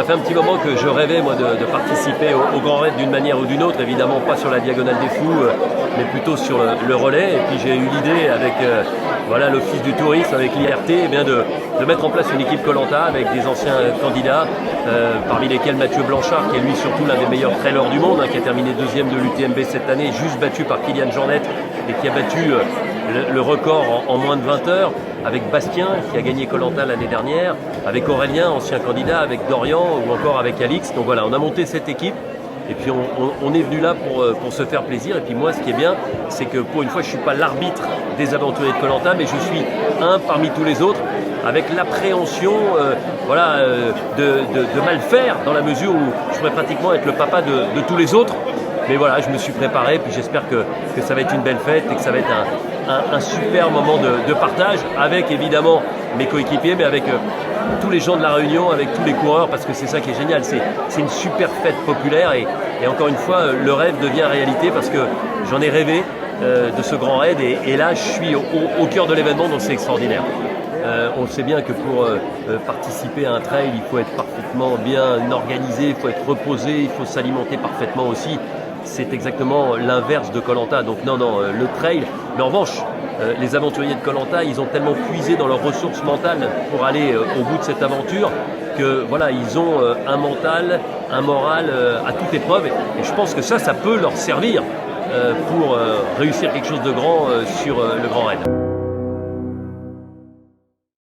Ça fait un petit moment que je rêvais moi de participer au Grand Raid d'une manière ou d'une autre, évidemment pas sur la Diagonale des Fous, mais plutôt sur le relais. Et puis j'ai eu l'idée avec voilà, l'Office du tourisme, avec l'IRT, eh bien de mettre en place une équipe Koh Lanta avec des anciens candidats, parmi lesquels Mathieu Blanchard, qui est lui surtout l'un des meilleurs trailers du monde, qui a terminé deuxième de l'UTMB cette année, juste battu par Kylian Jornet et qui a battu le record en moins de 20 heures, avec Bastien qui a gagné Koh Lanta l'année dernière, avec Aurélien, ancien candidat, avec Dorian ou encore avec Alix. Donc voilà, on a monté cette équipe et puis on est venu là pour se faire plaisir. Et puis moi, ce qui est bien, c'est que pour une fois, je ne suis pas l'arbitre des aventuriers de Koh Lanta, mais je suis un parmi tous les autres, avec l'appréhension de mal faire, dans la mesure où je pourrais pratiquement être le papa de tous les autres. Mais voilà, je me suis préparé, puis j'espère que ça va être une belle fête et que ça va être un super moment de partage avec évidemment mes coéquipiers, mais avec tous les gens de la Réunion, avec tous les coureurs, parce que c'est ça qui est génial. C'est une super fête populaire et encore une fois, le rêve devient réalité parce que j'en ai rêvé de ce grand raid et là, je suis au cœur de l'événement, donc c'est extraordinaire. On sait bien que pour participer à un trail, il faut être parfaitement bien organisé, il faut être reposé, il faut s'alimenter parfaitement aussi. C'est exactement l'inverse de Koh Lanta. Donc non, le trail. Mais en revanche, les aventuriers de Koh Lanta, ils ont tellement puisé dans leurs ressources mentales pour aller au bout de cette aventure que voilà, ils ont un mental, un moral à toute épreuve. Et je pense que ça peut leur servir pour réussir quelque chose de grand sur le Grand Raid.